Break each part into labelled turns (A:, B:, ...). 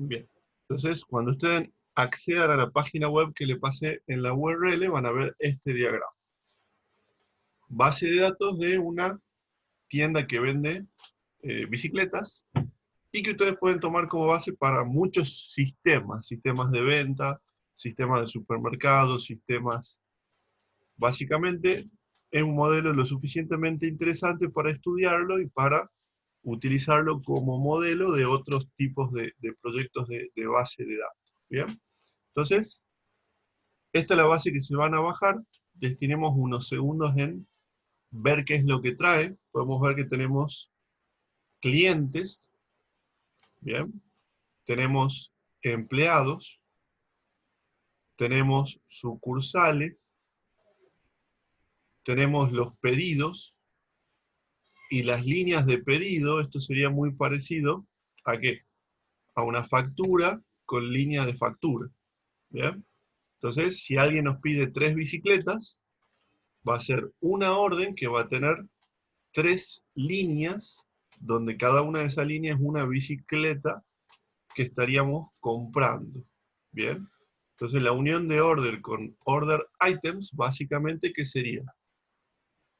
A: Bien. Entonces, cuando ustedes accedan a la página web que le pasé en la URL, van a ver este diagrama. Base de datos de una tienda que vende bicicletas y que ustedes pueden tomar como base para muchos sistemas, sistemas de venta, sistemas de supermercados, sistemas. Básicamente es un modelo lo suficientemente interesante para estudiarlo y para utilizarlo como modelo de otros tipos de proyectos de base de datos. ¿Bien? Entonces, esta es la base que se van a bajar. Destinemos unos segundos en ver qué es lo que trae. Podemos ver que tenemos clientes, ¿bien? Tenemos empleados, tenemos sucursales, tenemos los pedidos y las líneas de pedido. Esto sería muy parecido ¿a qué? A una factura con línea de factura, ¿bien? Entonces, si alguien nos pide 3 bicicletas, va a ser una orden que va a tener 3 líneas, donde cada una de esas líneas es una bicicleta que estaríamos comprando. ¿Bien? Entonces la unión de order con order items, básicamente, ¿qué sería?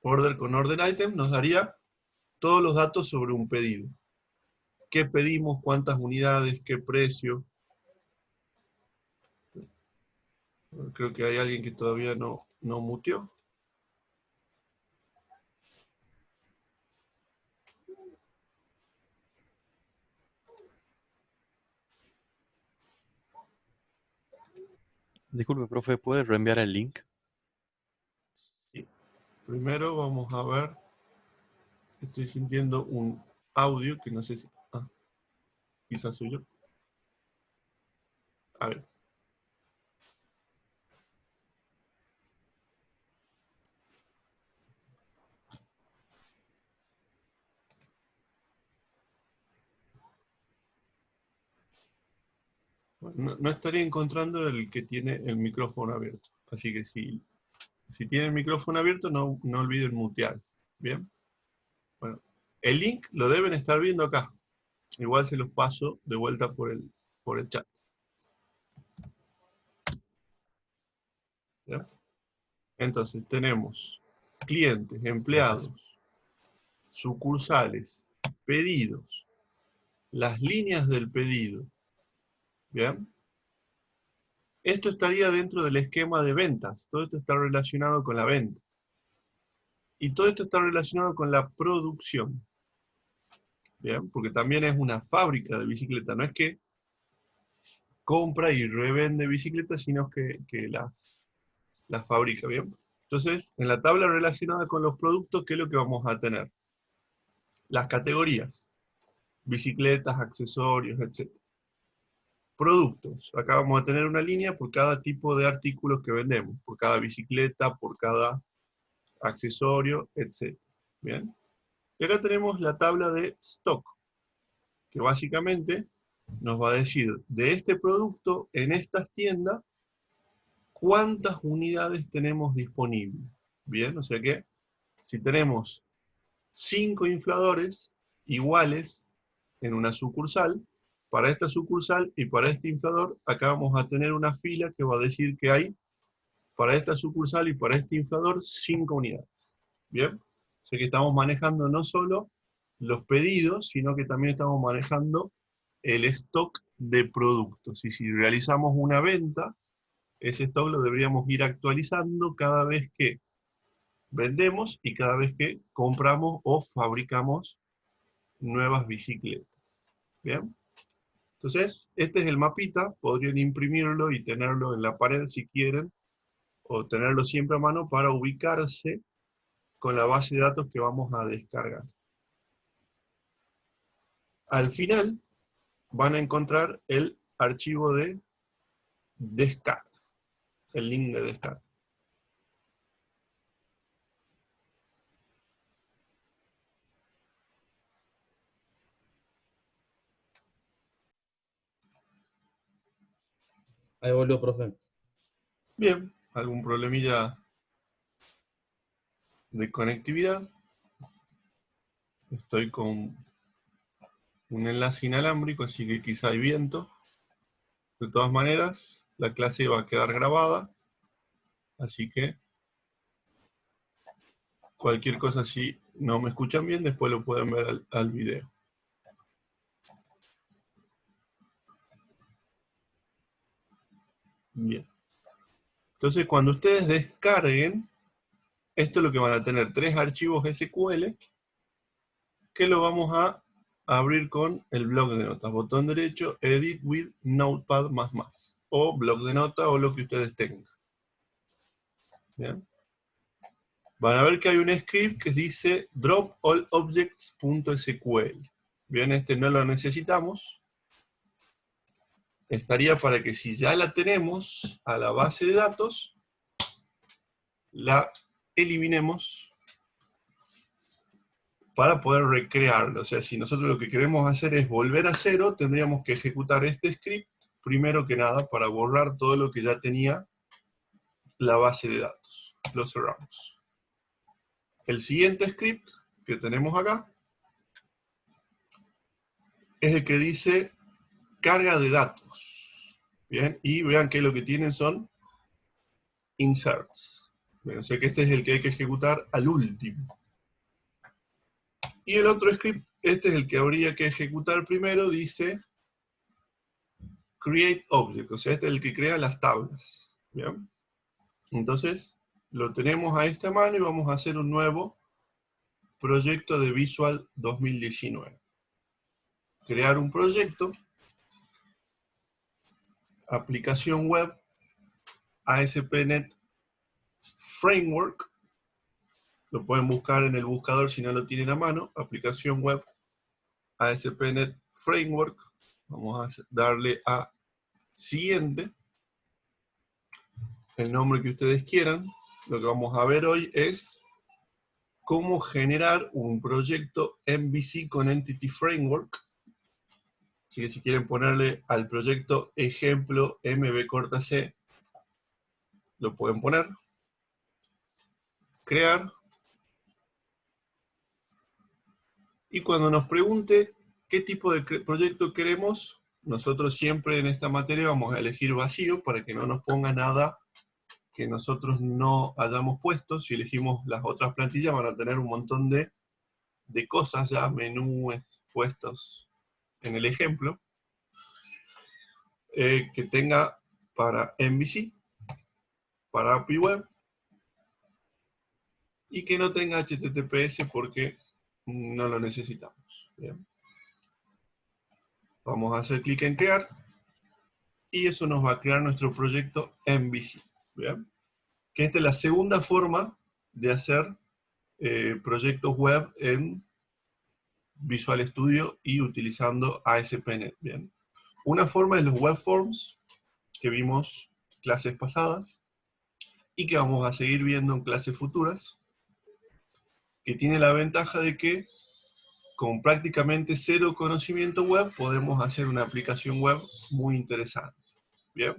A: Order con order item nos daría todos los datos sobre un pedido. ¿Qué pedimos? ¿Cuántas unidades? ¿Qué precio? Creo que hay alguien que todavía no muteó.
B: Disculpe, profe, ¿puede reenviar el link?
A: Sí. Primero vamos a ver. Estoy sintiendo un audio que no sé si... quizás soy yo. A ver. Bueno, no estaría encontrando el que tiene el micrófono abierto. Así que si tiene el micrófono abierto, no olviden mutearse. ¿Bien? Bueno, el link lo deben estar viendo acá. Igual se los paso de vuelta por el chat. ¿Ya? Entonces, tenemos clientes,
B: Gracias.
A: empleados, sucursales, pedidos, las líneas del pedido. ¿Bien? Esto estaría dentro del esquema de ventas. Todo esto está relacionado con la venta. Y todo esto está relacionado con la producción. ¿Bien? Porque también es una fábrica de bicicletas. No es que compra y revende bicicletas, sino que las fabrica. ¿Bien? Entonces, en la tabla relacionada con los productos, ¿qué es lo que vamos a tener? Las categorías. Bicicletas, accesorios, etc. Productos. Acá vamos a tener una línea por cada tipo de artículos que vendemos. Por cada bicicleta, por cada accesorio, etc. ¿Bien? Y acá tenemos la tabla de stock, que básicamente nos va a decir de este producto en estas tiendas cuántas unidades tenemos disponibles. Bien, o sea que si tenemos 5 infladores iguales en una sucursal, para esta sucursal y para este inflador, acá vamos a tener una fila que va a decir que hay para esta sucursal y para este inflador 5 unidades. Bien, o sea que estamos manejando no solo los pedidos, sino que también estamos manejando el stock de productos. Y si realizamos una venta, ese stock lo deberíamos ir actualizando cada vez que vendemos y cada vez que compramos o fabricamos nuevas bicicletas. ¿Bien? Entonces, este es el mapita, podrían imprimirlo y tenerlo en la pared si quieren, o tenerlo siempre a mano para ubicarse con la base de datos que vamos a descargar. Al final van a encontrar el archivo de descarga, el link de descarga.
C: Ahí volvió, profe.
A: Bien, algún problemilla de conectividad. Estoy con un enlace inalámbrico, así que quizá hay viento. De todas maneras, la clase va a quedar grabada, así que cualquier cosa, si no me escuchan bien, después lo pueden ver al video. Bien. Entonces, cuando ustedes descarguen, esto es lo que van a tener, 3 archivos SQL, que lo vamos a abrir con el bloc de notas. Botón derecho, Edit with Notepad++. O bloc de notas o lo que ustedes tengan. Bien. Van a ver que hay un script que dice drop all objects.sql. Bien, este no lo necesitamos. Estaría para que si ya la tenemos a la base de datos, la eliminemos para poder recrearlo. O sea, si nosotros lo que queremos hacer es volver a cero, tendríamos que ejecutar este script, primero que nada, para borrar todo lo que ya tenía la base de datos. Lo cerramos. El siguiente script que tenemos acá es el que dice carga de datos. Bien, y vean que lo que tienen son inserts. Bien, o sea que este es el que hay que ejecutar al último. Y el otro script, este es el que habría que ejecutar primero, dice create object, o sea, este es el que crea las tablas. ¿Bien? Entonces, lo tenemos a esta mano y vamos a hacer un nuevo proyecto de Visual 2019. Crear un proyecto, aplicación web, ASP.NET Framework, lo pueden buscar en el buscador si no lo tienen a mano, aplicación web, ASP.NET Framework, vamos a darle a siguiente, el nombre que ustedes quieran. Lo que vamos a ver hoy es cómo generar un proyecto MVC con Entity Framework. Así que si quieren ponerle al proyecto ejemplo MVC, lo pueden poner. Crear. Y cuando nos pregunte qué tipo de proyecto queremos, nosotros siempre en esta materia vamos a elegir vacío para que no nos ponga nada que nosotros no hayamos puesto. Si elegimos las otras plantillas van a tener un montón de cosas ya, menús puestos en el ejemplo, que tenga para MVC, para API Web, y que no tenga HTTPS porque no lo necesitamos. Bien. Vamos a hacer clic en crear, y eso nos va a crear nuestro proyecto MVC. ¿Bien? Que esta es la segunda forma de hacer proyectos web en Visual Studio y utilizando ASP.NET. Bien. Una forma es los web forms, que vimos clases pasadas, y que vamos a seguir viendo en clases futuras, que tiene la ventaja de que con prácticamente cero conocimiento web podemos hacer una aplicación web muy interesante. Bien.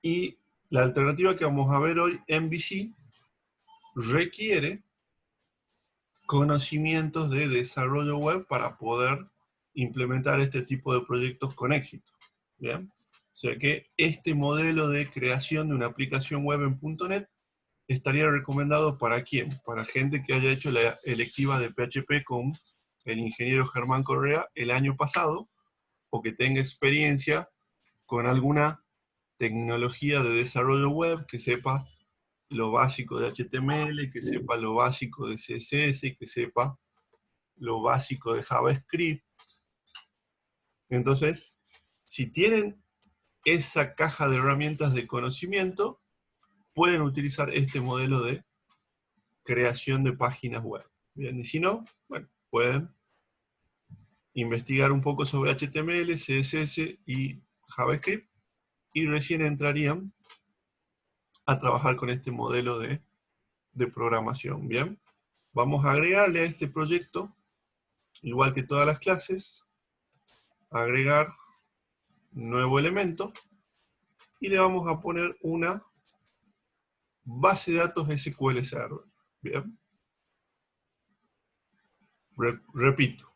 A: Y la alternativa que vamos a ver hoy, MVC, requiere conocimientos de desarrollo web para poder implementar este tipo de proyectos con éxito. ¿Bien? O sea que este modelo de creación de una aplicación web en .NET estaría recomendado ¿para quién? Para gente que haya hecho la electiva de PHP con el ingeniero Germán Correa el año pasado, o que tenga experiencia con alguna tecnología de desarrollo web, que sepa lo básico de HTML, que sepa lo básico de CSS, que sepa lo básico de JavaScript. Entonces, si tienen esa caja de herramientas de conocimiento, pueden utilizar este modelo de creación de páginas web. Bien, y si no, bueno, pueden investigar un poco sobre HTML, CSS y JavaScript, y recién entrarían a trabajar con este modelo de programación. Bien, vamos a agregarle a este proyecto, igual que todas las clases, agregar nuevo elemento, y le vamos a poner una base de datos SQL Server. Bien. Repito,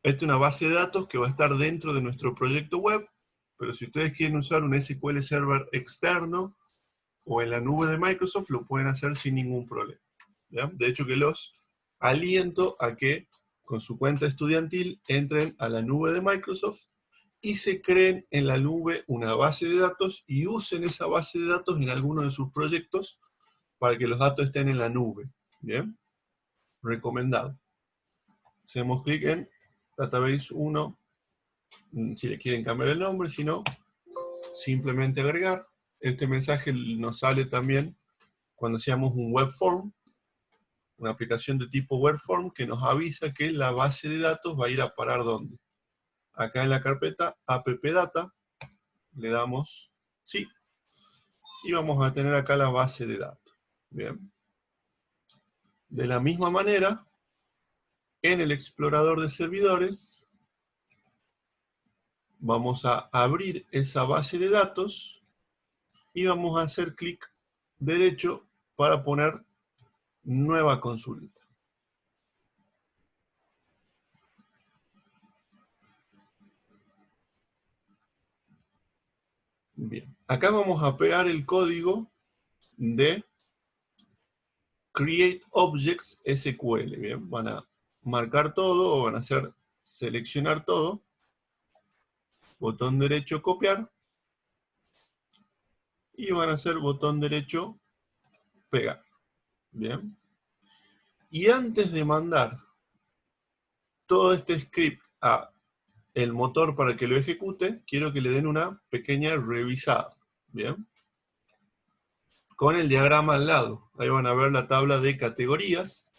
A: esta es una base de datos que va a estar dentro de nuestro proyecto web, pero si ustedes quieren usar un SQL Server externo o en la nube de Microsoft, lo pueden hacer sin ningún problema. ¿Ya? De hecho, que los aliento a que con su cuenta estudiantil entren a la nube de Microsoft y se creen en la nube una base de datos y usen esa base de datos en alguno de sus proyectos para que los datos estén en la nube. ¿Bien? Recomendado. Hacemos clic en Database 1, si le quieren cambiar el nombre, si no, simplemente agregar. Este mensaje nos sale también cuando hacemos un web form, una aplicación de tipo web form que nos avisa que la base de datos va a ir a parar ¿dónde? Acá en la carpeta appdata, le damos sí, y vamos a tener acá la base de datos. Bien. De la misma manera, en el explorador de servidores, vamos a abrir esa base de datos y vamos a hacer clic derecho para poner nueva consulta. Bien, acá vamos a pegar el código de Create Objects SQL. Bien, van a marcar todo o van a hacer seleccionar todo. Botón derecho copiar. Y van a hacer botón derecho pegar. Bien. Y antes de mandar todo este script a el motor para que lo ejecute, quiero que le den una pequeña revisada. Bien. Con el diagrama al lado. Ahí van a ver la tabla de categorías,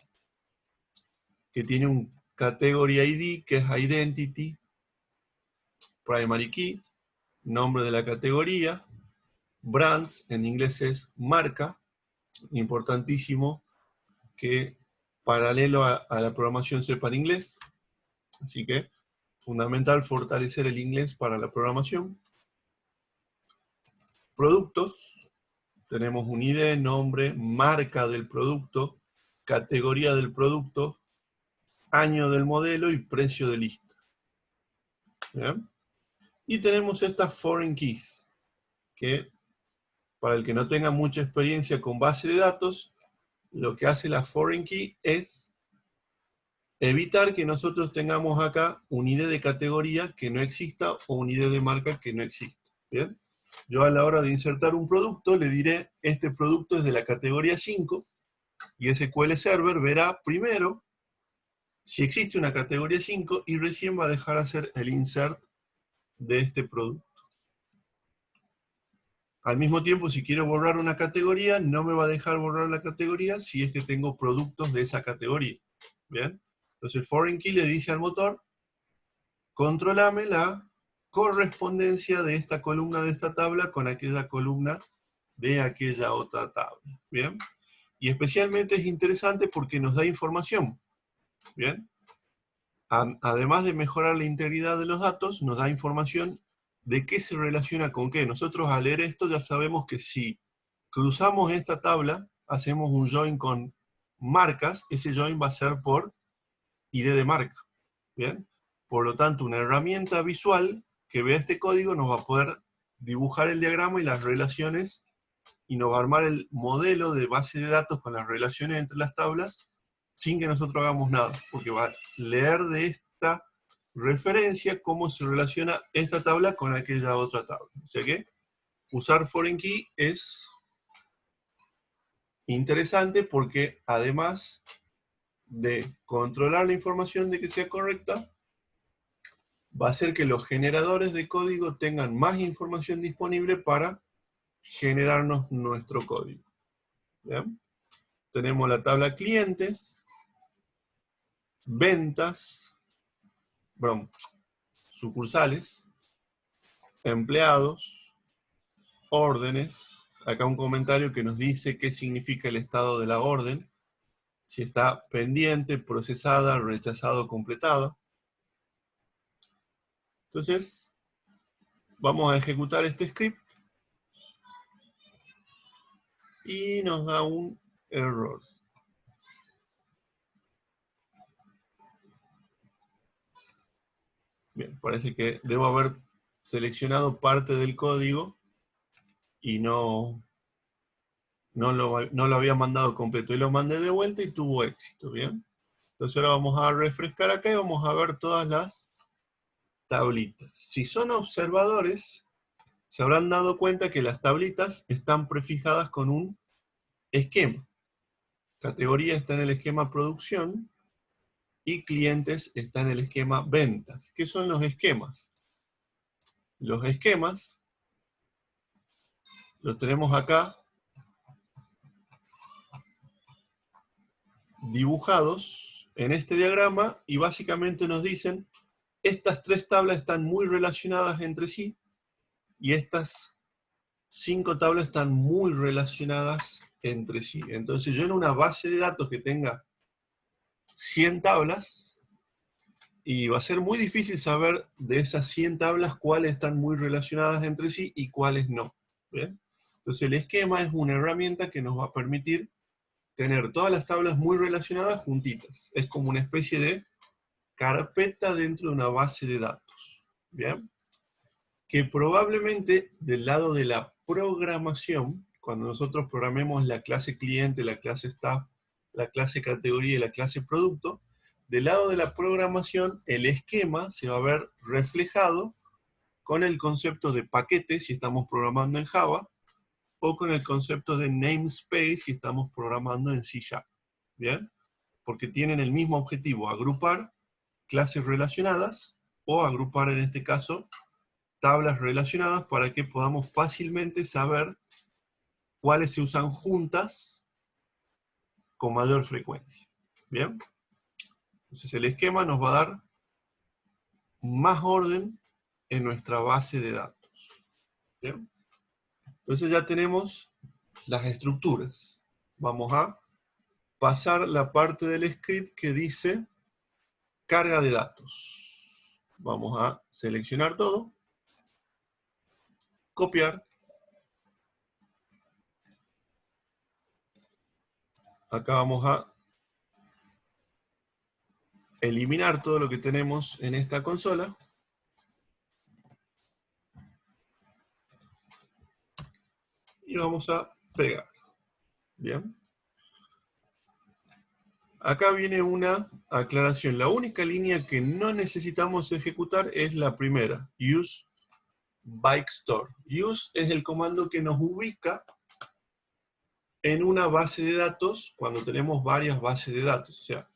A: que tiene un Category ID, que es Identity, Primary Key, nombre de la categoría, Brands, en inglés es marca, importantísimo que paralelo a la programación sepan inglés, así que fundamental fortalecer el inglés para la programación. Productos, tenemos un ID, nombre, marca del producto, categoría del producto, año del modelo y precio de lista. ¿Bien? Y tenemos estas foreign keys, que para el que no tenga mucha experiencia con base de datos, lo que hace la foreign key es evitar que nosotros tengamos acá un ID de categoría que no exista o un ID de marca que no exista. ¿Bien? Yo a la hora de insertar un producto le diré, este producto es de la categoría 5, y SQL Server verá primero si existe una categoría 5 y recién va a dejar hacer el insert de este producto. Al mismo tiempo, si quiero borrar una categoría, no me va a dejar borrar la categoría si es que tengo productos de esa categoría. ¿Bien? Entonces, foreign key le dice al motor, controlame la correspondencia de esta columna de esta tabla con aquella columna de aquella otra tabla. ¿Bien? Y especialmente es interesante porque nos da información. ¿Bien? Además de mejorar la integridad de los datos, nos da información de qué se relaciona con qué. Nosotros al leer esto ya sabemos que si cruzamos esta tabla, hacemos un join con marcas, ese join va a ser por ID de marca. ¿Bien? Por lo tanto, una herramienta visual que vea este código nos va a poder dibujar el diagrama y las relaciones, y nos va a armar el modelo de base de datos con las relaciones entre las tablas sin que nosotros hagamos nada, porque va a leer de esta referencia cómo se relaciona esta tabla con aquella otra tabla. O sea que usar foreign key es interesante porque además de controlar la información de que sea correcta, va a hacer que los generadores de código tengan más información disponible para generarnos nuestro código. ¿Bien? Tenemos la tabla clientes, ventas, bueno, sucursales, empleados, órdenes. Acá un comentario que nos dice qué significa el estado de la orden, si está pendiente, procesada, rechazado, completada. Entonces, vamos a ejecutar este script y nos da un error. Bien, parece que debo haber seleccionado parte del código y no lo había mandado completo. Y lo mandé de vuelta y tuvo éxito, ¿bien? Entonces ahora vamos a refrescar acá y vamos a ver todas las tablitas. Si son observadores, se habrán dado cuenta que las tablitas están prefijadas con un esquema. Categoría está en el esquema producción y clientes está en el esquema ventas. ¿Qué son los esquemas? Los esquemas los tenemos acá dibujados en este diagrama y básicamente nos dicen estas tres tablas están muy relacionadas entre sí y estas 5 tablas están muy relacionadas entre sí. Entonces yo en una base de datos que tenga 100 tablas, y va a ser muy difícil saber de esas 100 tablas cuáles están muy relacionadas entre sí y cuáles no. ¿Bien? Entonces el esquema es una herramienta que nos va a permitir tener todas las tablas muy relacionadas juntitas. Es como una especie de carpeta dentro de una base de datos. ¿Bien? Que probablemente del lado de la programación, cuando nosotros programemos la clase cliente, la clase staff, la clase categoría y la clase producto, del lado de la programación el esquema se va a ver reflejado con el concepto de paquete si estamos programando en Java, o con el concepto de namespace si estamos programando en C#. ¿Bien? Porque tienen el mismo objetivo, agrupar clases relacionadas, o agrupar en este caso tablas relacionadas para que podamos fácilmente saber cuáles se usan juntas con mayor frecuencia. ¿Bien? Entonces el esquema nos va a dar más orden en nuestra base de datos. ¿Bien? Entonces ya tenemos las estructuras. Vamos a pasar la parte del script que dice carga de datos. Vamos a seleccionar todo, copiar. Acá vamos a eliminar todo lo que tenemos en esta consola. Y vamos a pegar. Bien. Acá viene una aclaración. La única línea que no necesitamos ejecutar es la primera. Use bike store. Use es el comando que nos ubica en una base de datos cuando tenemos varias bases de datos. O sea,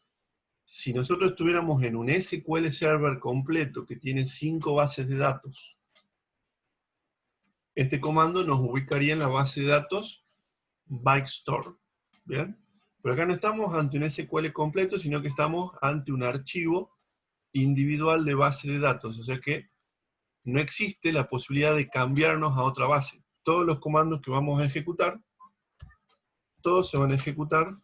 A: si nosotros estuviéramos en un SQL Server completo que tiene 5 bases de datos, este comando nos ubicaría en la base de datos bike store. ¿Bien? Pero acá no estamos ante un SQL completo, sino que estamos ante un archivo individual de base de datos. O sea que no existe la posibilidad de cambiarnos a otra base. Todos los comandos que vamos a ejecutar, todos se van a ejecutar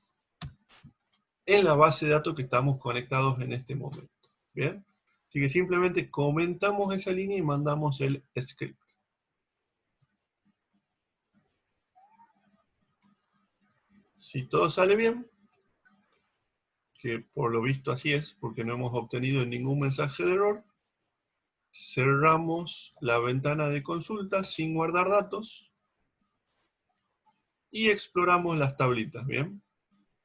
A: en la base de datos que estamos conectados en este momento. ¿Bien? Así que simplemente comentamos esa línea y mandamos el script. Si todo sale bien, que por lo visto así es, porque no hemos obtenido ningún mensaje de error, cerramos la ventana de consulta sin guardar datos y exploramos las tablitas, ¿bien?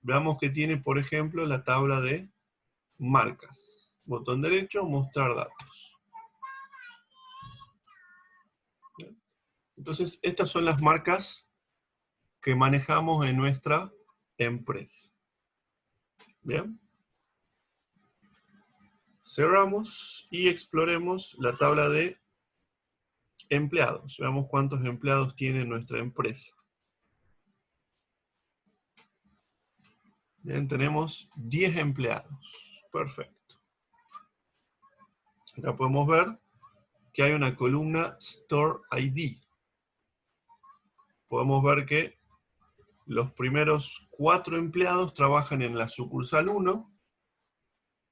A: Veamos que tiene, por ejemplo, la tabla de marcas. Botón derecho, mostrar datos. ¿Bien? Entonces, estas son las marcas que manejamos en nuestra empresa. ¿Bien? Cerramos y exploremos la tabla de empleados. Veamos cuántos empleados tiene nuestra empresa. Bien, tenemos 10 empleados. Perfecto. Acá podemos ver que hay una columna Store ID. Podemos ver que los primeros 4 empleados trabajan en la sucursal 1,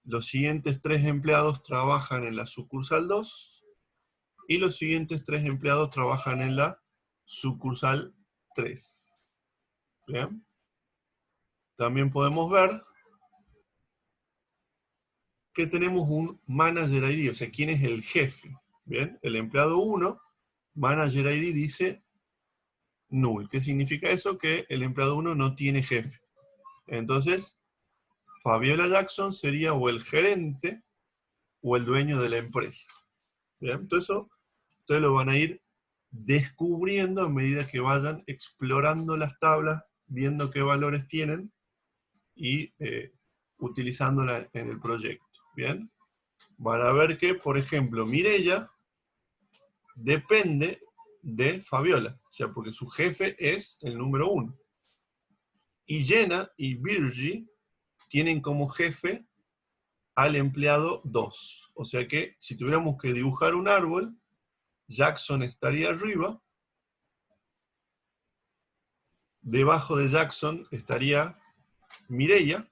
A: los siguientes 3 empleados trabajan en la sucursal 2, y los siguientes 3 empleados trabajan en la sucursal 3. ¿Bien? También podemos ver que tenemos un Manager ID, o sea, quién es el jefe. Bien, el empleado 1, manager ID dice null. ¿Qué significa eso? Que el empleado 1 no tiene jefe. Entonces, Fabiola Jackson sería o el gerente o el dueño de la empresa. Bien, todo eso ustedes lo van a ir descubriendo a medida que vayan explorando las tablas, viendo qué valores tienen y utilizándola en el proyecto. Bien, van a ver que, por ejemplo, Mireya depende de Fabiola, o sea, porque su jefe es el número 1. Y Jenna y Virgie tienen como jefe al empleado 2. O sea que si tuviéramos que dibujar un árbol, Jackson estaría arriba, debajo de Jackson estaría Mireya,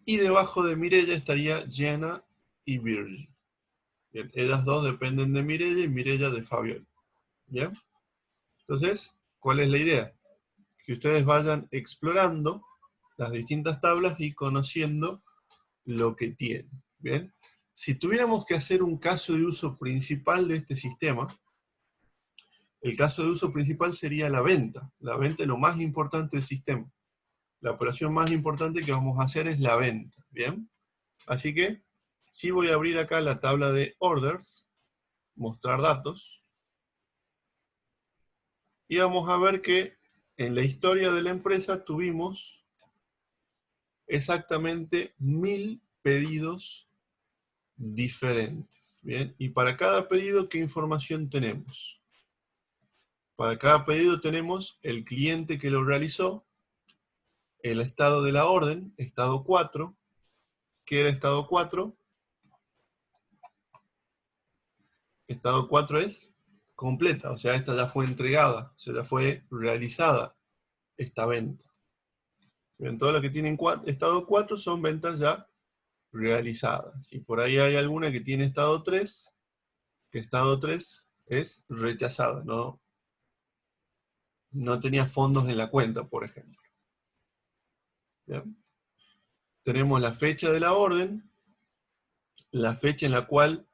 A: y debajo de Mireya estaría Jenna y Virgie. Bien, ellas dos dependen de Mireya y Mireya de Fabiola. ¿Bien? Entonces, ¿cuál es la idea? Que ustedes vayan explorando las distintas tablas y conociendo lo que tienen. ¿Bien? Si tuviéramos que hacer un caso de uso principal de este sistema, el caso de uso principal sería la venta. La venta es lo más importante del sistema. La operación más importante que vamos a hacer es la venta. ¿Bien? Así que, sí voy a abrir acá la tabla de orders, mostrar datos, y vamos a ver que en la historia de la empresa tuvimos exactamente 1000 pedidos diferentes. ¿Bien? Y para cada pedido, ¿qué información tenemos? Para cada pedido tenemos el cliente que lo realizó, el estado de la orden, estado 4, ¿qué era estado 4? Estado 4 es completa, o sea, esta ya fue entregada, o sea, ya fue realizada esta venta. Bien, todo lo que tienen estado 4 son ventas ya realizadas. Y por ahí hay alguna que tiene estado 3, que estado 3 es rechazada, no tenía fondos en la cuenta, por ejemplo. ¿Bien? Tenemos la fecha de la orden, la fecha en la cual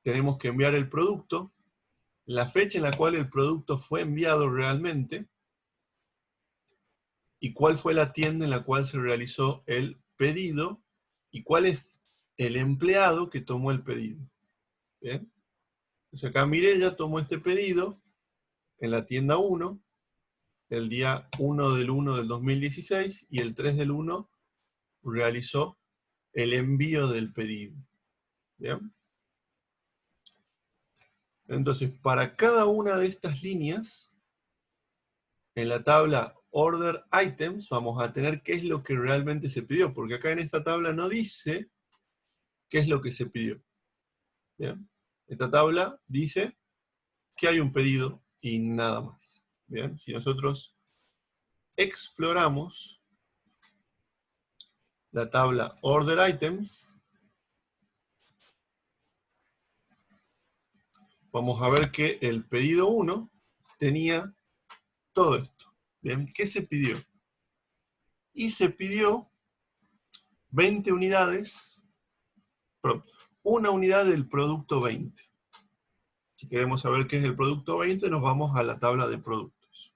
A: tenemos que enviar el producto, la fecha en la cual el producto fue enviado realmente, y cuál fue la tienda en la cual se realizó el pedido, y cuál es el empleado que tomó el pedido. ¿Bien? Entonces acá Mireya tomó este pedido en la tienda 1, el día 1 del 1 del 2016, y el 3 del 1 realizó el envío del pedido. ¿Bien? Entonces, para cada una de estas líneas, en la tabla Order Items, vamos a tener qué es lo que realmente se pidió, porque acá en esta tabla no dice qué es lo que se pidió. ¿Bien? Esta tabla dice que hay un pedido y nada más. ¿Bien? Si nosotros exploramos la tabla Order Items, vamos a ver que el pedido 1 tenía todo esto. ¿Bien? ¿Qué se pidió? Y se pidió 20 unidades, perdón, una unidad del producto 20. Si queremos saber qué es el producto 20, nos vamos a la tabla de productos.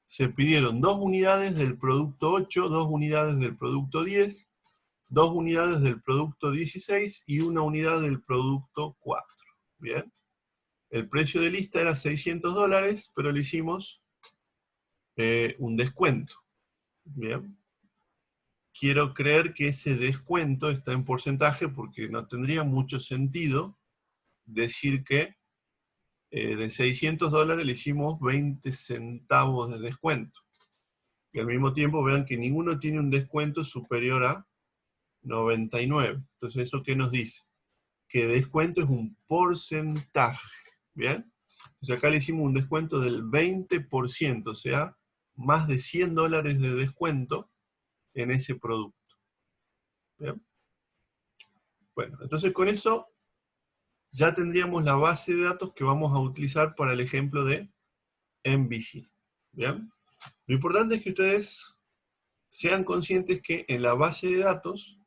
A: Se pidieron 2 unidades del producto 8, 2 unidades del producto 10, 2 unidades del producto 16 y 1 unidad del producto 4. ¿Bien? El precio de lista era $600, pero le hicimos un descuento. ¿Bien? Quiero creer que ese descuento está en porcentaje porque no tendría mucho sentido decir que de $600 le hicimos 20 centavos de descuento. Y al mismo tiempo vean que ninguno tiene un descuento superior a 99. Entonces, ¿eso qué nos dice? Que descuento es un porcentaje. ¿Bien? Entonces acá le hicimos un descuento del 20%, o sea, más de $100 de descuento en ese producto. ¿Bien? Bueno, entonces con eso ya tendríamos la base de datos que vamos a utilizar para el ejemplo de MVC. ¿Bien? Lo importante es que ustedes sean conscientes que en la base de datos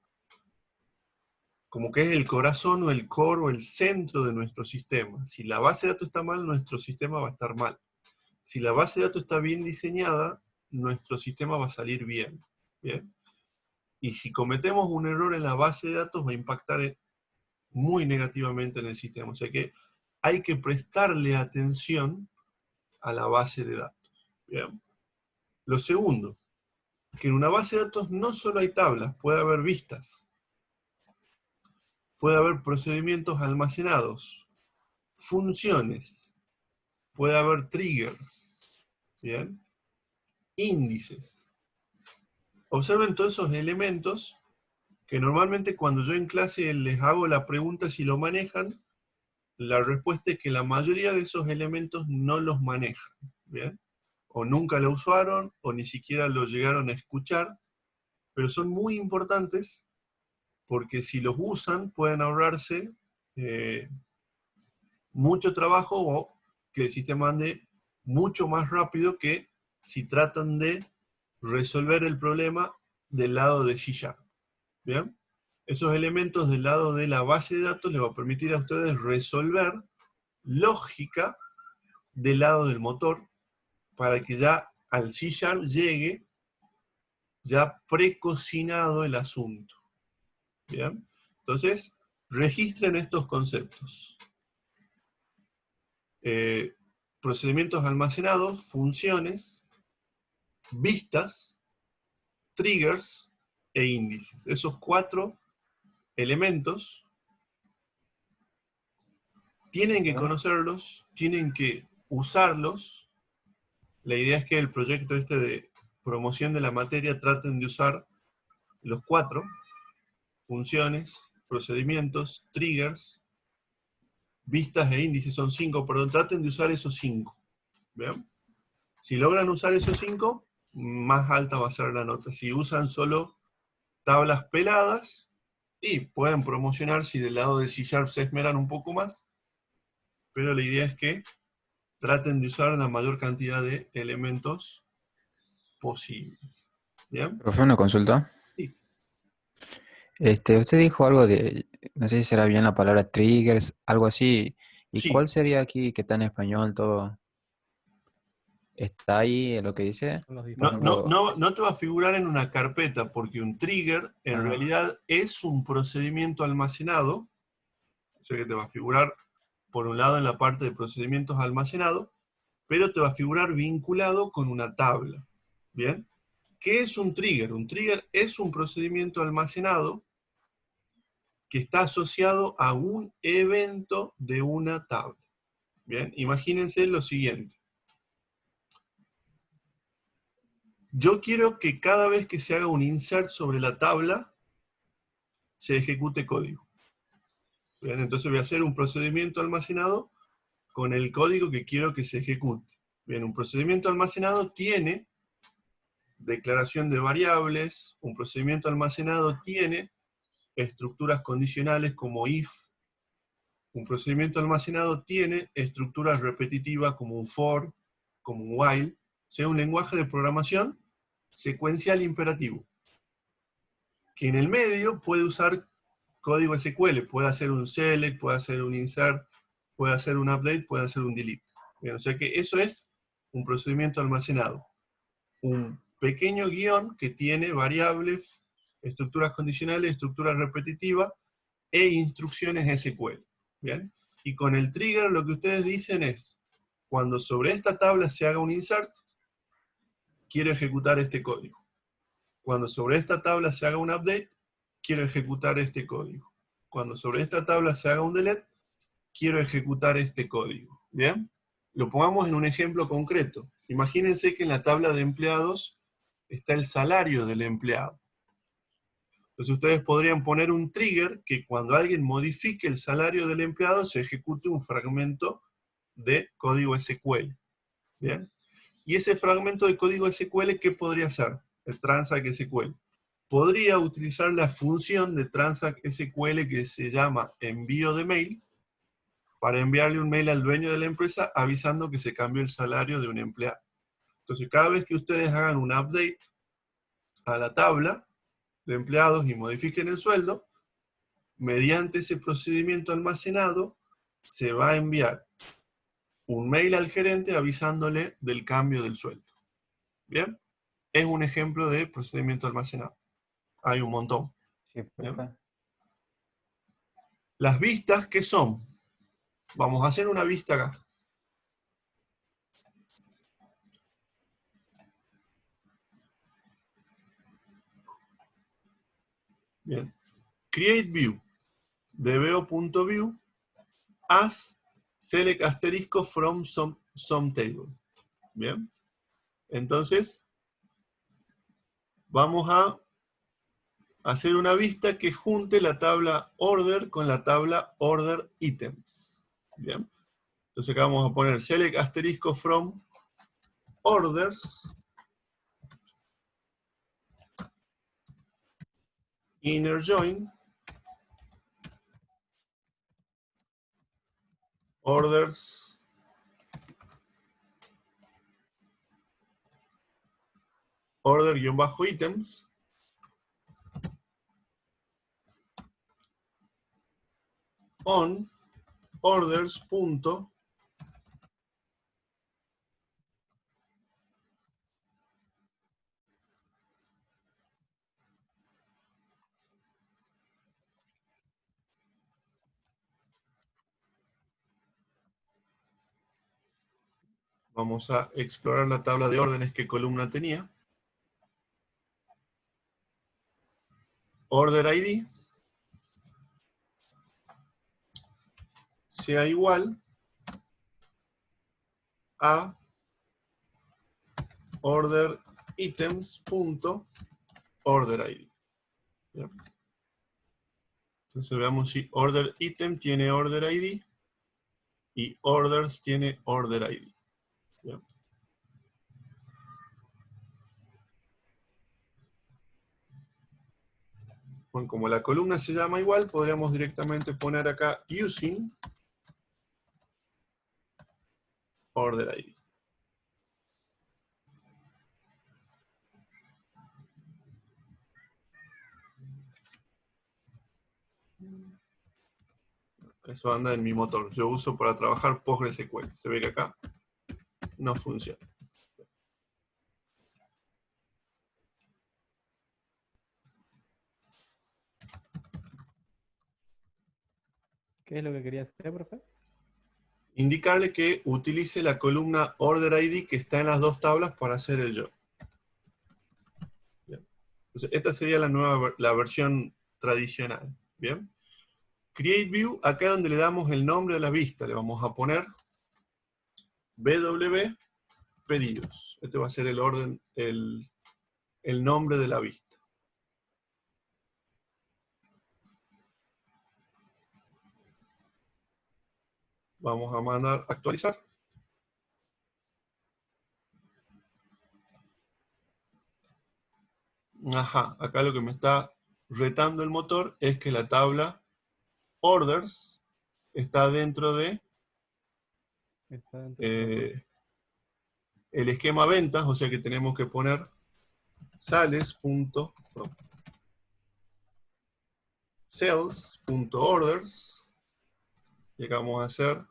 A: como que es el corazón o el core o el centro de nuestro sistema. Si la base de datos está mal, nuestro sistema va a estar mal. Si la base de datos está bien diseñada, nuestro sistema va a salir bien. ¿Bien? Y si cometemos un error en la base de datos, va a impactar muy negativamente en el sistema. O sea que hay que prestarle atención a la base de datos. ¿Bien? Lo segundo, que en una base de datos no solo hay tablas, puede haber vistas, puede haber procedimientos almacenados, funciones, puede haber triggers, ¿bien? Índices. Observen todos esos elementos que normalmente cuando yo en clase les hago la pregunta si lo manejan, la respuesta es que la mayoría de esos elementos no los manejan, ¿bien? O nunca lo usaron, o ni siquiera lo llegaron a escuchar, pero son muy importantes porque si los usan pueden ahorrarse mucho trabajo o que el sistema ande mucho más rápido que si tratan de resolver el problema del lado de C#. ¿Bien? Esos elementos del lado de la base de datos les va a permitir a ustedes resolver lógica del lado del motor para que ya al C# llegue ya precocinado el asunto. ¿Bien? Entonces, registren estos conceptos. Procedimientos almacenados, funciones, vistas, triggers e índices. Esos 4 elementos tienen que conocerlos, tienen que usarlos. La idea es que el proyecto este de promoción de la materia traten de usar los 4, funciones, procedimientos, triggers, vistas e índices, son 5, perdón, traten de usar esos 5. ¿Bien? Si logran usar esos 5, más alta va a ser la nota. Si usan solo tablas peladas, y pueden promocionar si del lado de C# se esmeran un poco más, pero la idea es que traten de usar la mayor cantidad de elementos posibles. ¿Bien?
C: Profe, una consulta.
A: Sí.
C: Usted dijo algo de, no sé si será bien la palabra triggers, algo así. ¿Y
A: Sí.
C: cuál sería aquí que está en español todo? ¿Está ahí en lo que dice? Por ejemplo,
A: No te va a figurar en una carpeta, porque un trigger en realidad es un procedimiento almacenado, o sea que te va a figurar por un lado en la parte de procedimientos almacenados, pero te va a figurar vinculado con una tabla. ¿Bien? ¿Qué es un trigger? Un trigger es un procedimiento almacenado que está asociado a un evento de una tabla. Bien, imagínense lo siguiente. Yo quiero que cada vez que se haga un insert sobre la tabla, se ejecute código. Bien, entonces voy a hacer un procedimiento almacenado con el código que quiero que se ejecute. Bien, un procedimiento almacenado tiene declaración de variables, un procedimiento almacenado tiene estructuras condicionales como if, un procedimiento almacenado tiene estructuras repetitivas como un for, como un while, o sea, un lenguaje de programación secuencial imperativo, que en el medio puede usar código SQL, puede hacer un select, puede hacer un insert, puede hacer un update, puede hacer un delete. Bien, o sea que eso es un procedimiento almacenado. Un pequeño guión que tiene variables, estructuras condicionales, estructuras repetitivas e instrucciones SQL. ¿Bien? Y con el trigger lo que ustedes dicen es, cuando sobre esta tabla se haga un insert, quiero ejecutar este código. Cuando sobre esta tabla se haga un update, quiero ejecutar este código. Cuando sobre esta tabla se haga un delete, quiero ejecutar este código. ¿Bien? Lo pongamos en un ejemplo concreto. Imagínense que en la tabla de empleados está el salario del empleado. Entonces ustedes podrían poner un trigger que cuando alguien modifique el salario del empleado se ejecute un fragmento de código SQL. ¿Bien? Y ese fragmento de código SQL, ¿qué podría ser? El transact SQL. Podría utilizar la función de transact SQL que se llama envío de mail para enviarle un mail al dueño de la empresa avisando que se cambió el salario de un empleado. Entonces cada vez que ustedes hagan un update a la tabla de empleados y modifiquen el sueldo, mediante ese procedimiento almacenado, se va a enviar un mail al gerente avisándole del cambio del sueldo. ¿Bien? Es un ejemplo de procedimiento almacenado. Hay un montón.
C: Sí,
A: ¿Bien?
C: profe.
A: Las vistas, ¿qué son? Vamos a hacer una vista acá. Bien. Create view. DBO.view as select asterisco from some table. Bien. Entonces, vamos a hacer una vista que junte la tabla order con la tabla order items. Bien. Entonces acá vamos a poner select asterisco from orders inner join orders order-items on orders. Vamos a explorar la tabla de órdenes que columna tenía. Order ID sea igual a order items.order ID. ¿Bien? Entonces veamos si order item tiene order ID y orders tiene order ID. ¿Bien? Bueno, como la columna se llama igual, podríamos directamente poner acá using order ID. Eso anda en mi motor. Yo uso para trabajar PostgreSQL. Se ve que acá no funciona.
D: ¿Qué es lo que quería hacer, profe?
A: Indicarle que utilice la columna order ID que está en las dos tablas para hacer el job. Bien. Entonces, esta sería la versión tradicional. Bien. Create view, acá donde le damos el nombre de la vista, le vamos a poner BW pedidos. Este va a ser el orden, el nombre de la vista. Vamos a mandar a actualizar. Ajá, acá lo que me está retando el motor es que la tabla orders está dentro de
D: Está dentro del motor.
A: el esquema ventas, o sea que tenemos que poner sales.orders y acá vamos a hacer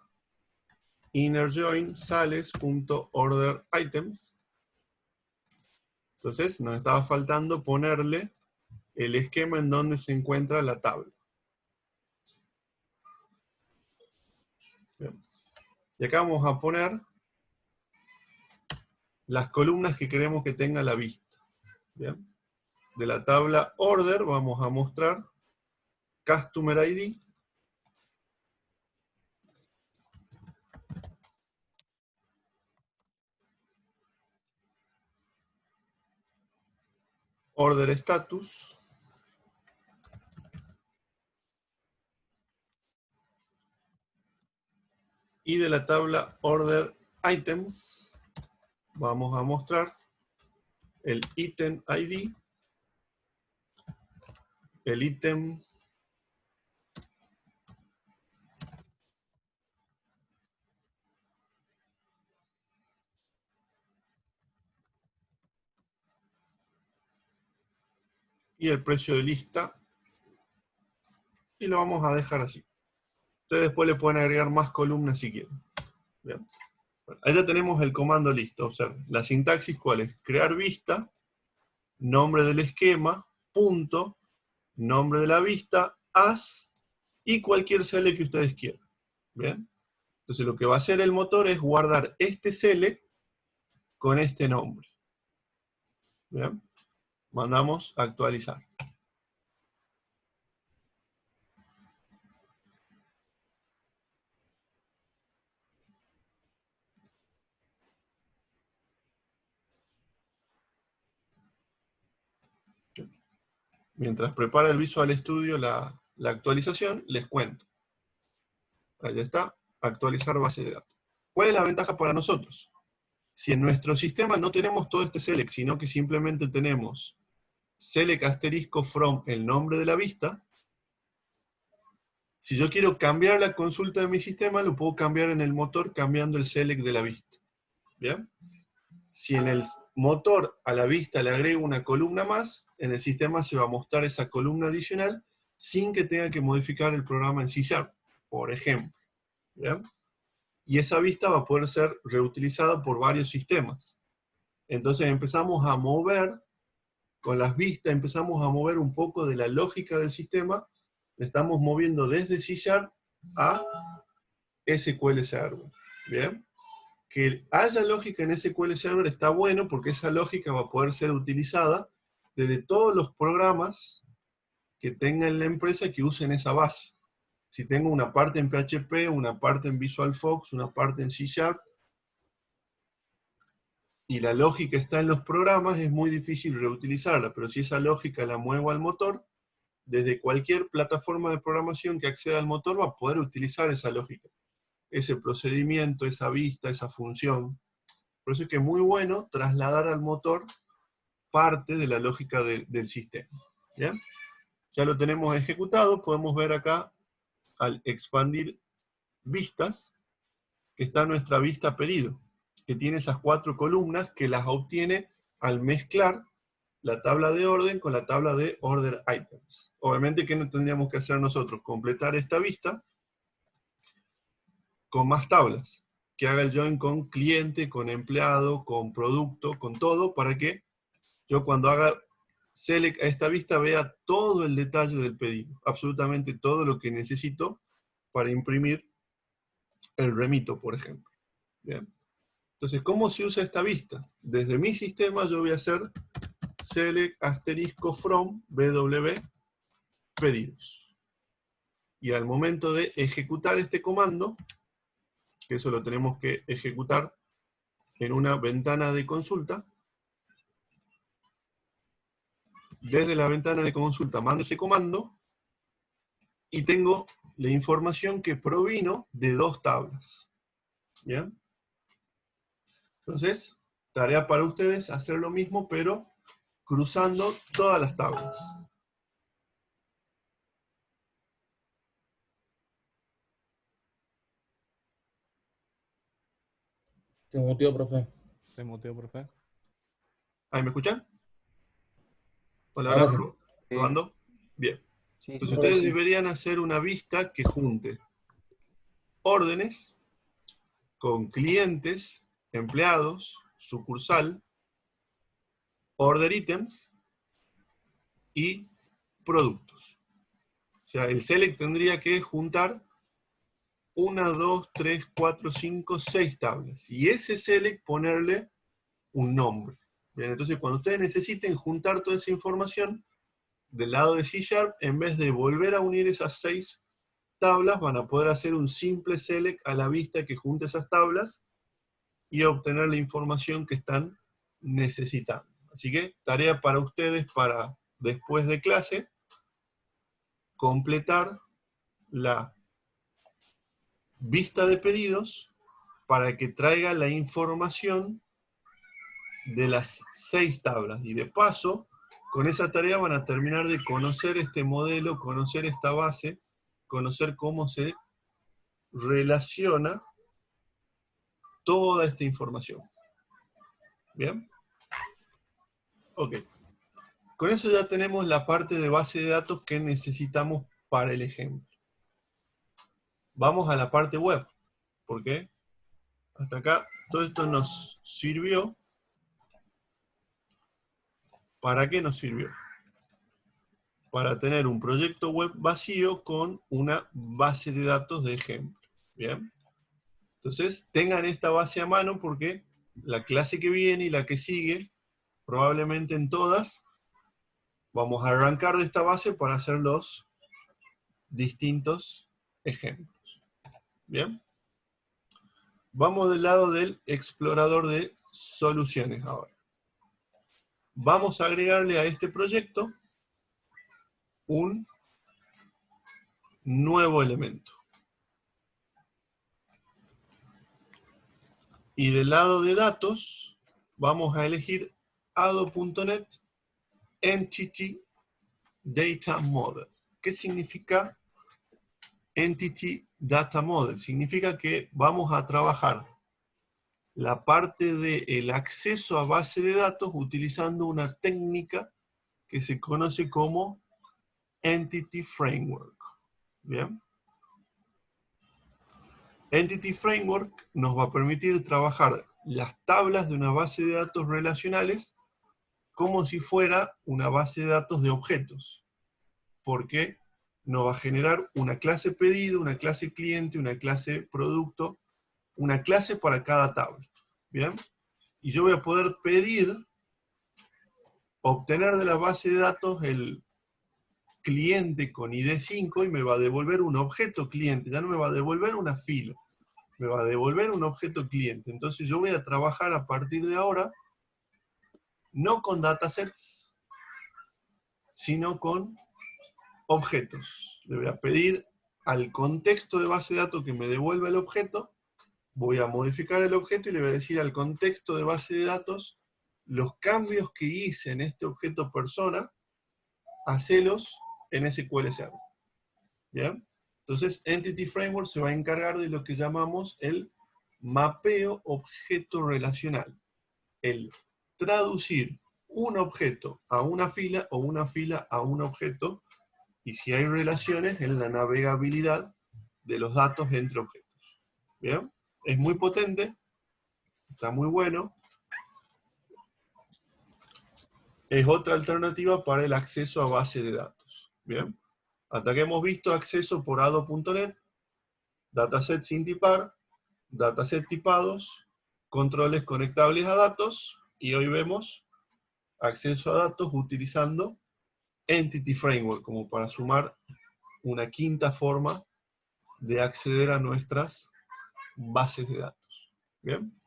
A: inner join sales.order-items. Entonces nos estaba faltando ponerle el esquema en donde se encuentra la tabla. Bien. Y acá vamos a poner las columnas que queremos que tenga la vista. Bien. De la tabla order vamos a mostrar customer ID, order status, y de la tabla order items vamos a mostrar el item ID, el ítem y el precio de lista y lo vamos a dejar así. Ustedes después le pueden agregar más columnas si quieren. ¿Bien? Bueno, ahí ya tenemos el comando listo. Observen. La sintaxis, ¿cuál es? Crear vista, nombre del esquema, punto, nombre de la vista, as, y cualquier select que ustedes quieran. ¿Bien? Entonces lo que va a hacer el motor es guardar este select con este nombre. ¿Bien? Mandamos a actualizar. Mientras prepara el Visual Studio la actualización, les cuento. Ahí está, actualizar base de datos. ¿Cuál es la ventaja para nosotros? Si en nuestro sistema no tenemos todo este select, sino que simplemente tenemos select asterisco from el nombre de la vista, si yo quiero cambiar la consulta de mi sistema, lo puedo cambiar en el motor cambiando el select de la vista. ¿Bien? Si en el motor a la vista le agrego una columna más, en el sistema se va a mostrar esa columna adicional sin que tenga que modificar el programa en C#, por ejemplo. ¿Bien? Y esa vista va a poder ser reutilizada por varios sistemas. Entonces empezamos a mover, con las vistas empezamos a mover un poco de la lógica del sistema, le estamos moviendo desde C# a SQL Server. ¿Bien? Que haya lógica en SQL Server está bueno porque esa lógica va a poder ser utilizada desde todos los programas que tengan la empresa que usen esa base. Si tengo una parte en PHP, una parte en VisualFox, una parte en C#, y la lógica está en los programas, es muy difícil reutilizarla, pero si esa lógica la muevo al motor, desde cualquier plataforma de programación que acceda al motor va a poder utilizar esa lógica, ese procedimiento, esa vista, esa función. Por eso es que es muy bueno trasladar al motor parte de la lógica del sistema. ¿Bien? Ya lo tenemos ejecutado, podemos ver acá, al expandir vistas, que está nuestra vista pedido, que tiene esas 4 columnas que las obtiene al mezclar la tabla de orden con la tabla de order items. Obviamente, ¿qué no tendríamos que hacer nosotros? Completar esta vista con más tablas, que haga el join con cliente, con empleado, con producto, con todo, para que yo cuando haga select a esta vista vea todo el detalle del pedido, absolutamente todo lo que necesito para imprimir el remito, por ejemplo. Bien. Entonces, ¿cómo se usa esta vista? Desde mi sistema yo voy a hacer select asterisco from wp pedidos. Y al momento de ejecutar este comando, que eso lo tenemos que ejecutar en una ventana de consulta, desde la ventana de consulta mando ese comando, y tengo la información que provino de 2 tablas. ¿Bien? Entonces, tarea para ustedes hacer lo mismo, pero cruzando todas las tablas.
E: Se muteó, profe.
D: Se muteó, profe.
A: ¿Ahí me escuchan? Hola,
E: Ahora
A: hola,
E: sí.
A: ¿probando? Bien.
C: Sí,
A: Entonces
C: sí.
E: Ahora
A: ustedes
E: sí.
A: deberían hacer una vista que junte órdenes con clientes, empleados, sucursal, order items y productos. O sea, el select tendría que juntar 1, 2, 3, 4, 5, 6 tablas. Y ese select ponerle un nombre. Bien, entonces cuando ustedes necesiten juntar toda esa información, del lado de C#, en vez de volver a unir esas 6 tablas, van a poder hacer un simple select a la vista que junte esas tablas y obtener la información que están necesitando. Así que, tarea para ustedes para después de clase, completar la vista de pedidos para que traiga la información de las 6 tablas. Y de paso, con esa tarea van a terminar de conocer este modelo, conocer esta base, conocer cómo se relaciona toda esta información. ¿Bien? Ok. Con eso ya tenemos la parte de base de datos que necesitamos para el ejemplo. Vamos a la parte web, porque hasta acá todo esto nos sirvió. ¿Para qué nos sirvió? Para tener un proyecto web vacío con una base de datos de ejemplo. ¿Bien? Entonces, tengan esta base a mano porque la clase que viene y la que sigue, probablemente en todas, vamos a arrancar de esta base para hacer los distintos ejemplos. ¿Bien? Vamos del lado del explorador de soluciones ahora. Vamos a agregarle a este proyecto un nuevo elemento. Y del lado de datos, vamos a elegir Ado.net Entity Data Model. ¿Qué significa Entity Data Model? Significa que vamos a trabajar la parte del acceso a base de datos utilizando una técnica que se conoce como Entity Framework. ¿Bien? Entity Framework nos va a permitir trabajar las tablas de una base de datos relacionales como si fuera una base de datos de objetos. Porque nos va a generar una clase pedido, una clase cliente, una clase producto, una clase para cada tabla. ¿Bien? Y yo voy a poder pedir, obtener de la base de datos el cliente con ID 5 y me va a devolver un objeto cliente, ya no me va a devolver una fila, me va a devolver un objeto cliente. Entonces yo voy a trabajar a partir de ahora, no con datasets, sino con objetos. Le voy a pedir al contexto de base de datos que me devuelva el objeto, voy a modificar el objeto y le voy a decir al contexto de base de datos los cambios que hice en este objeto persona, hacelos en SQL Server. ¿Bien? Entonces, Entity Framework se va a encargar de lo que llamamos el mapeo objeto relacional. El traducir un objeto a una fila o una fila a un objeto, y si hay relaciones en la navegabilidad de los datos entre objetos. ¿Bien? Es muy potente, está muy bueno. Es otra alternativa para el acceso a base de datos. ¿Bien? Hasta que hemos visto acceso por Ado.net, dataset sin tipar, dataset tipados, controles conectables a datos, y hoy vemos acceso a datos utilizando Entity Framework, como para sumar una quinta forma de acceder a nuestras bases de datos. ¿Bien?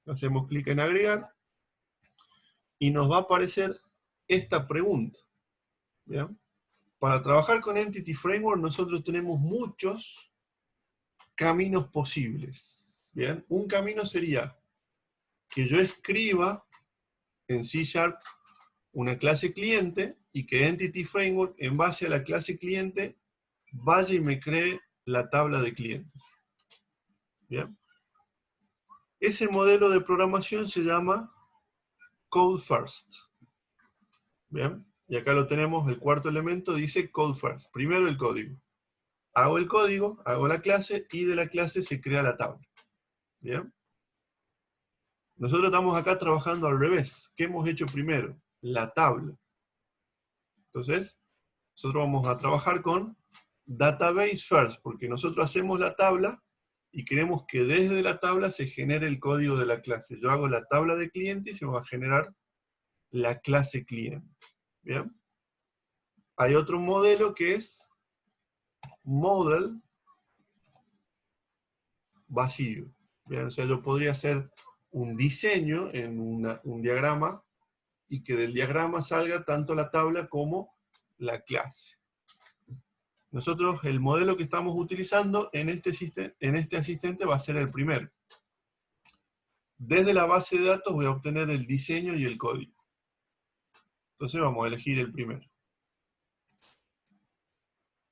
A: Hacemos clic en agregar, y nos va a aparecer esta pregunta. ¿Bien? Para trabajar con Entity Framework nosotros tenemos muchos caminos posibles. ¿Bien? Un camino sería que yo escriba en C# una clase cliente y que Entity Framework, en base a la clase cliente, vaya y me cree la tabla de clientes. ¿Bien? Ese modelo de programación se llama Code First. ¿Bien? Y acá lo tenemos, el cuarto elemento dice Code First. Primero el código. Hago el código, hago la clase, y de la clase se crea la tabla. ¿Bien? Nosotros estamos acá trabajando al revés. ¿Qué hemos hecho primero? La tabla. Entonces, nosotros vamos a trabajar con Database First, porque nosotros hacemos la tabla y queremos que desde la tabla se genere el código de la clase. Yo hago la tabla de cliente y se me va a generar la clase cliente. ¿Bien? Hay otro modelo que es Model vacío. ¿Bien? O sea, yo podría hacer un diseño en un diagrama y que del diagrama salga tanto la tabla como la clase. Nosotros, el modelo que estamos utilizando en este asistente va a ser el primero. Desde la base de datos voy a obtener el diseño y el código. Entonces vamos a elegir el primero.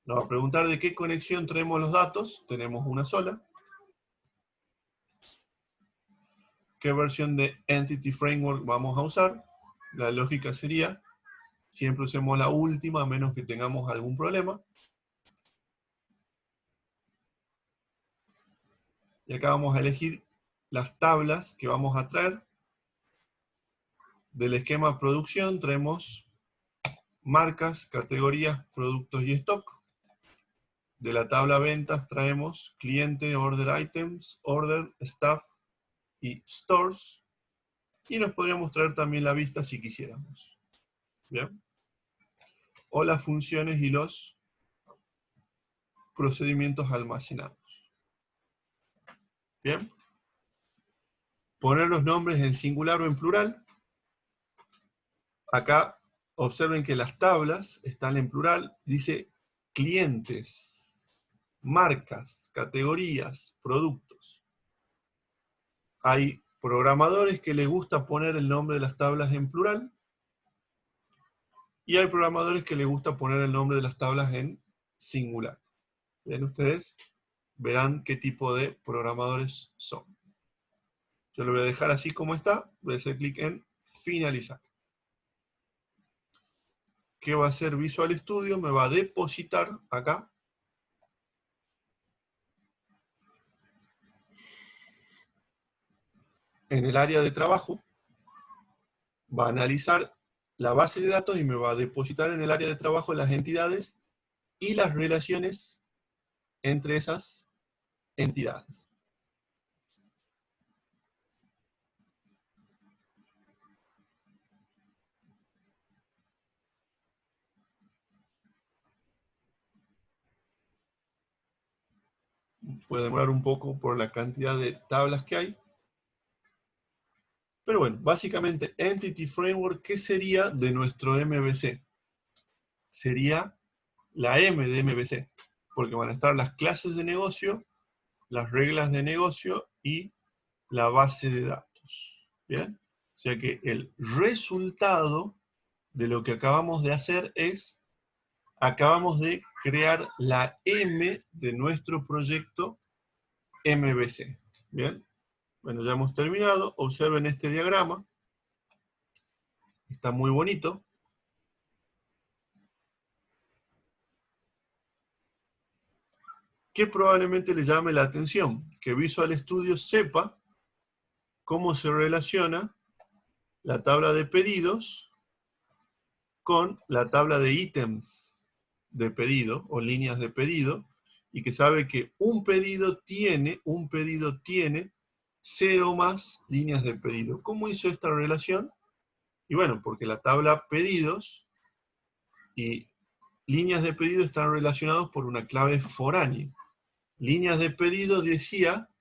A: Nos va a preguntar de qué conexión traemos los datos. Tenemos una sola. ¿Qué versión de Entity Framework vamos a usar? La lógica sería, siempre usemos la última, a menos que tengamos algún problema. Y acá vamos a elegir las tablas que vamos a traer. Del esquema producción traemos marcas, categorías, productos y stock. De la tabla ventas traemos cliente, order items, order, staff y stores. Y nos podríamos traer también la vista si quisiéramos. ¿Bien? O las funciones y los procedimientos almacenados. ¿Bien? Poner los nombres en singular o en plural. Acá observen que las tablas están en plural. Dice clientes, marcas, categorías, productos. Hay programadores que les gusta poner el nombre de las tablas en plural. Y hay programadores que les gusta poner el nombre de las tablas en singular. Bien, ustedes verán qué tipo de programadores son. Yo lo voy a dejar así como está. Voy a hacer clic en finalizar. ¿Qué va a hacer Visual Studio? Me va a depositar acá en el área de trabajo. Va a analizar la base de datos y me va a depositar en el área de trabajo las entidades y las relaciones entre esas entidades. Puede demorar un poco por la cantidad de tablas que hay. Pero bueno, básicamente Entity Framework, ¿qué sería de nuestro MVC? Sería la M de MVC, porque van a estar las clases de negocio, las reglas de negocio y la base de datos. ¿Bien? O sea que el resultado de lo que acabamos de hacer es, acabamos de crear la M de nuestro proyecto MVC. ¿Bien? Bueno, ya hemos terminado. Observen este diagrama. Está muy bonito. Que probablemente le llame la atención. Que Visual Studio sepa cómo se relaciona la tabla de pedidos con la tabla de ítems de pedido o líneas de pedido, y que sabe que un pedido tiene 0 más líneas de pedido. ¿Cómo hizo esta relación? Y bueno, porque la tabla pedidos y líneas de pedido están relacionados por una clave foránea. Líneas de pedido decía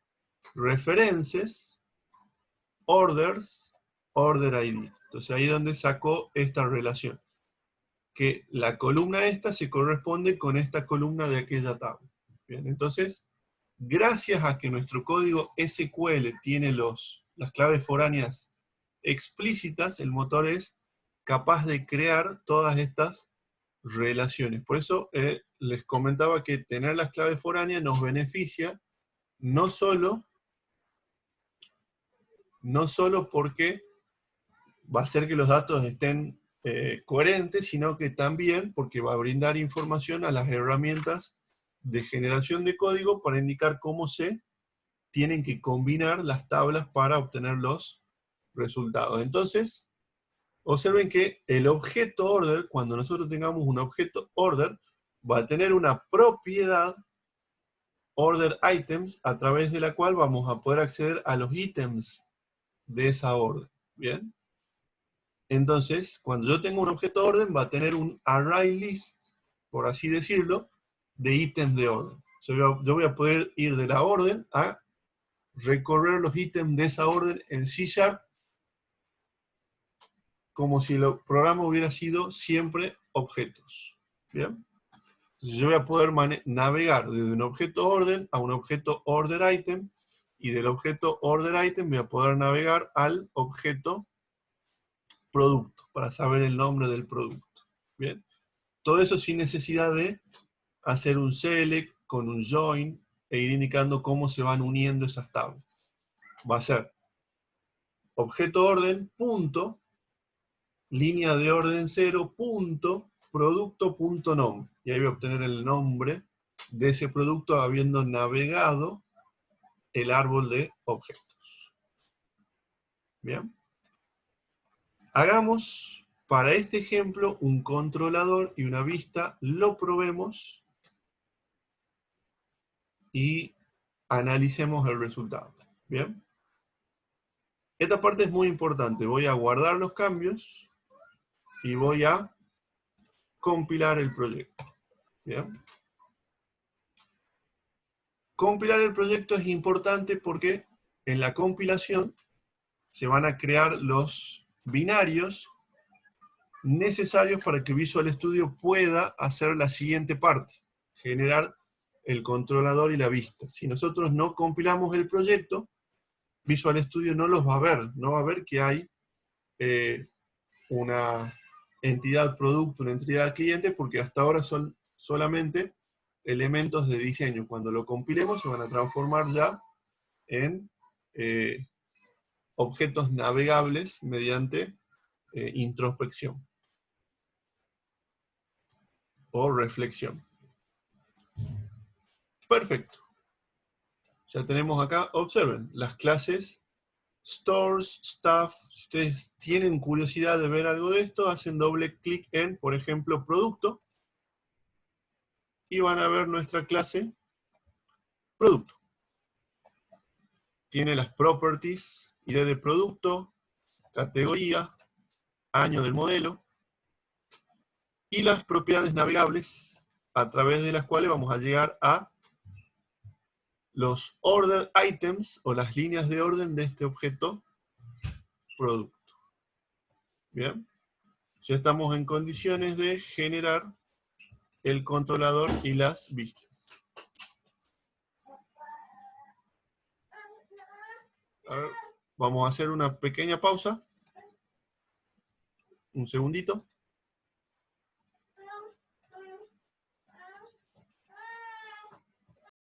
A: references, orders, order ID. Entonces ahí es donde sacó esta relación. Que la columna esta se corresponde con esta columna de aquella tabla. Bien, entonces, gracias a que nuestro código SQL tiene las claves foráneas explícitas, el motor es capaz de crear todas estas relaciones. Por eso les comentaba que tener las claves foráneas nos beneficia no solo porque va a hacer que los datos estén coherentes, sino que también porque va a brindar información a las herramientas de generación de código para indicar cómo se tienen que combinar las tablas para obtener los resultados. Entonces, observen que el objeto order, cuando nosotros tengamos un objeto order, va a tener una propiedad order items, a través de la cual vamos a poder acceder a los ítems de esa orden. ¿Bien? Entonces, cuando yo tengo un objeto orden, va a tener un array list, por así decirlo, de ítems de orden. Yo voy a poder ir de la orden a recorrer los ítems de esa orden en C# como si el programa hubiera sido siempre objetos. ¿Bien? Entonces yo voy a poder navegar desde un objeto orden a un objeto order item, y del objeto order item voy a poder navegar al objeto producto, para saber el nombre del producto. Bien, todo eso sin necesidad de hacer un select con un join e ir indicando cómo se van uniendo esas tablas. Va a ser objeto orden punto, línea de orden 0 punto, producto punto nombre. Y ahí voy a obtener el nombre de ese producto habiendo navegado el árbol de objetos. Bien. Hagamos para este ejemplo un controlador y una vista, lo probemos y analicemos el resultado. Bien. Esta parte es muy importante. Voy a guardar los cambios y voy a compilar el proyecto. Bien. Compilar el proyecto es importante porque en la compilación se van a crear los binarios necesarios para que Visual Studio pueda hacer la siguiente parte, generar el controlador y la vista. Si nosotros no compilamos el proyecto, Visual Studio no los va a ver, no va a ver que hay una entidad producto, una entidad cliente, porque hasta ahora son solamente elementos de diseño. Cuando lo compilemos se van a transformar ya en objetos navegables mediante introspección o reflexión. Perfecto. Ya tenemos acá, observen, las clases stores, staff. Si ustedes tienen curiosidad de ver algo de esto, hacen doble clic en, por ejemplo, producto, y van a ver nuestra clase producto. Tiene las properties, ID de producto, categoría, año del modelo, y las propiedades navegables, a través de las cuales vamos a llegar a los order items, o las líneas de orden de este objeto producto. Bien. Ya estamos en condiciones de generar el controlador y las vistas. A ver, vamos a hacer una pequeña pausa. Un segundito.